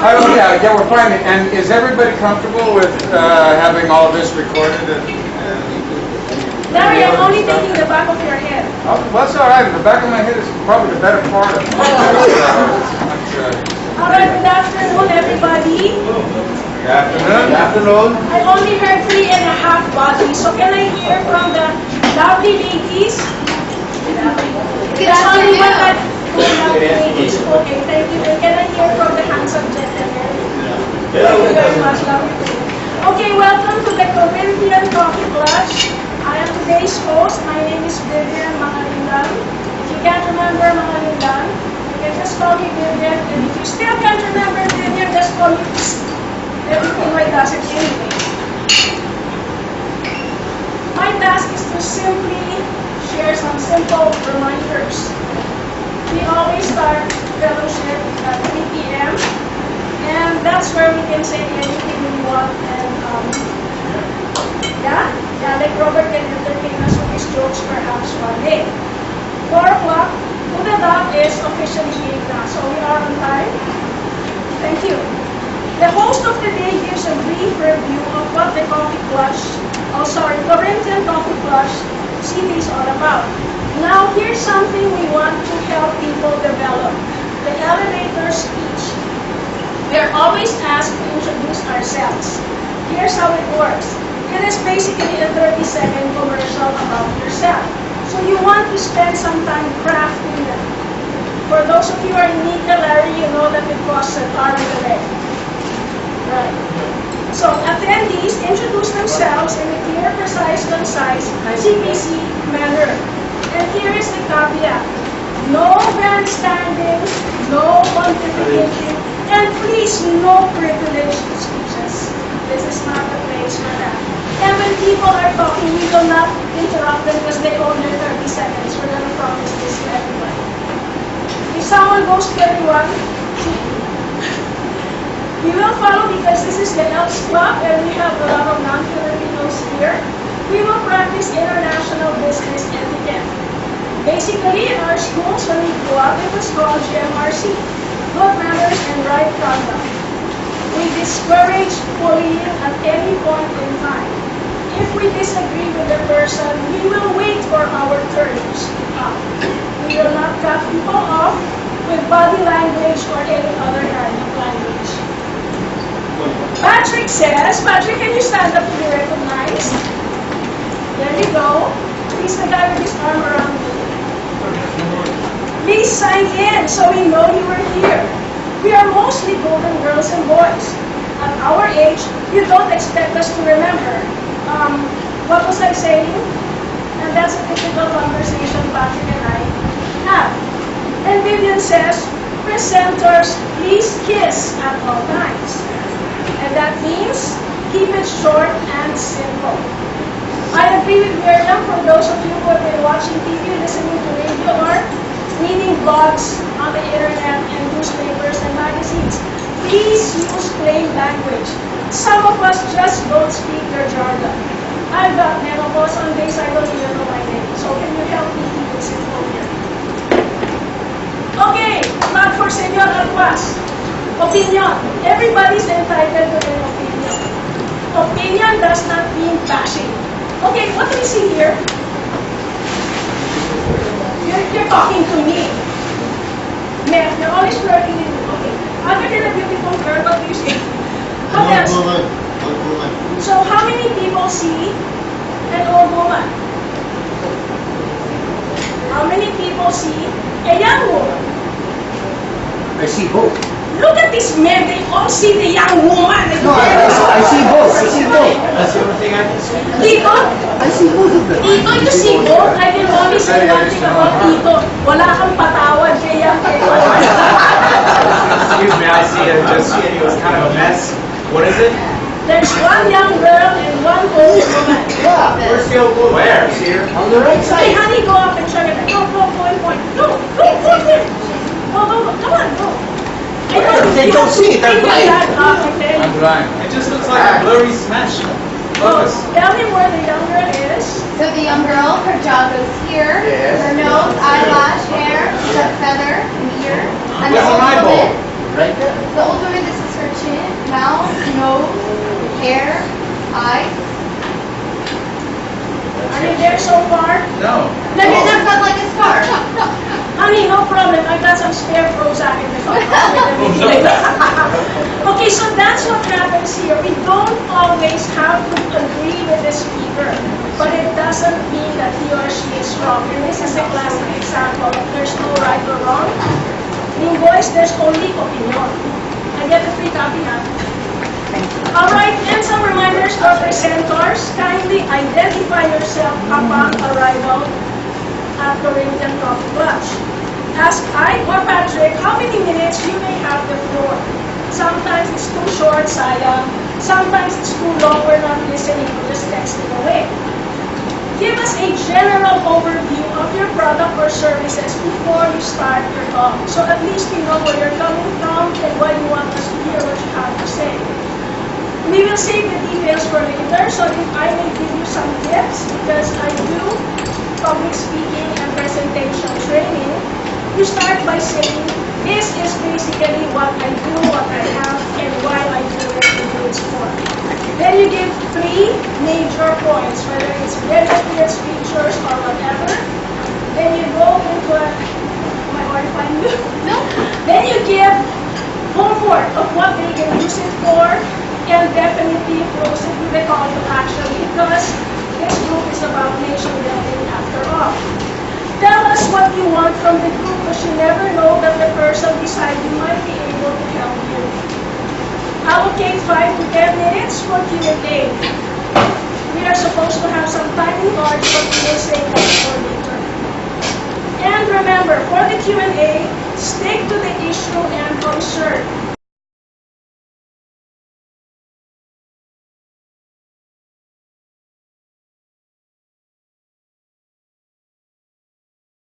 Yeah, we're fine. And is everybody comfortable with having all of this recorded? Larry, I'm only taking the back of your head. Well, that's all right. The back of my head is probably the better part of it. All right, good afternoon, everybody. Good afternoon. Good afternoon. I only heard 3.5 bodies, so can I hear from the lovely ladies? It's only one that lovely ladies. Okay, thank you. And can I hear from the handsome gentleman? Thank you very much, lovely. Okay, welcome to the Corinthian Coffee Clutch. I am today's host. My name is Vivian Mangalindan. If you can't remember Mangalindan, you can just call me Vivian. And if you still can't remember Vivian, just call me everything like that anyway. My task is to simply share some simple reminders. We always start fellowship at 3 p.m. and that's where we can say anything we want. And like Robert can entertain us with his jokes perhaps one day. 4 o'clock to the dot is officially game now, so we are on time. Thank you. The host of the day gives a brief review of what the Corinthian Coffee Clutch CD is all about. Now here's something we want to help people develop: the elevator speech. We are always asked to introduce ourselves. Here's how it works. It is basically a 30-second commercial about yourself. So you want to spend some time crafting them. For those of you who are in Nika, Larry, you know that it costs an arm and a leg. Right. So attendees introduce themselves in a clear, precise, concise, CPC manner. And here is the caveat. No grandstanding, no pontificating, and please no privileged speeches. This is not the place for that. And when people are talking, we will not interrupt them because they own their 30 seconds. We're going to promise this to everybody. If someone goes 31, we will follow because this is the Elks Club and we have a lot of non-Filipinos here. We will practice international business etiquette. Basically, in our schools, when we grew up, it was called GMRC, Good Manners and Right Conduct. We discourage bullying at any point in time. If we disagree with the person, we will wait for our turn to speak up. We will not cut people off with body language or any other kind of language. Patrick says, Patrick, can you stand up to be recognized? There you go. He's the guy with his arm around me. Please sign in so we know you were here. We are mostly golden girls and boys. At our age, you don't expect us to remember. What was I saying? And that's a typical conversation Patrick and I have. And Vivian says, presenters, please kiss at all times. And that means keep it short and simple. I agree with Miriam. For those of you who have been watching TV, listening to radio, or reading blogs on the internet and newspapers and magazines, please use plain language. Some of us just don't speak their jargon. I've got menopause on days I don't even know my name. So can you help me keep it simple here? Okay, not for Senor Alpas. Opinion. Everybody's entitled to an opinion. Opinion does not mean bashing. Okay, what do you see here? You're talking to me. Men, you're always flirting with me. Okay. Other than a beautiful girl, what do you see? What else? So how many people see an old woman? How many people see a young woman? I see both. Look at these men, they all see the young woman. No, I see both. I see both. That's the only thing I can see. Tito? I see both of them. Tito, you see both? I can only say one thing about Tito. Wala kang patawad kaya. Excuse me, I see it. Just see it. It was kind of a mess. What is it? There's one young girl and one old woman. Yeah. Where's the old woman? Where? Here. On the right Hey, side. honey, go up and check it. Go, and point. Go, there. Go, come on, go. They don't see it. They're blind. I'm blind. It just looks like a blurry smash. Focus. Tell me where the young girl is. So the young girl, her jaw goes here, Yes. her nose, eyelash, hair, she's got a feather in the ear, and the Yes, old an eyeball. woman Right there. The older woman, this is her chin, mouth, nose, hair, eyes. Are you there so far? No. No, you're not done like a scar. Honey, no problem. I got some spare Prozac in the car. Okay, so that's what happens here. We don't always have to agree with the speaker, but it doesn't mean that he or she is wrong. And this is a classic example of there's no right or wrong. In voice, there's only opinion. I get a free copy now. Alright, and some reminders for presenters. Kindly identify yourself upon arrival at Corinthian Coffee Clutch. Ask I or Patrick how many minutes you may have the floor. Sometimes it's too short, sayang. Sometimes it's too long, we're not listening, we're just texting away. Give us a general overview of your product or services before you start your talk. So at least we know where you're coming from and why you want us to hear what you have to say. We will save the details for later, so if I may give you some tips, because I do public speaking and presentation training, you start by saying, this is basically what I do, what I have, and why I do it, and who it's for. Then you give 3 major points, whether it's benefits, features, or whatever. Then you go into a, am I horrifying you? No. Then you give homework of what they can use it for, and definitely close it with a call to action, because this group is about nation building after all. Tell us what you want from the group, because you never know that the person beside you might be able to help you. Allocate 5 to 10 minutes for Q&A. We are supposed to have some timing cards, but we will save that for later. And remember, for the Q&A, stick to the issue and concern.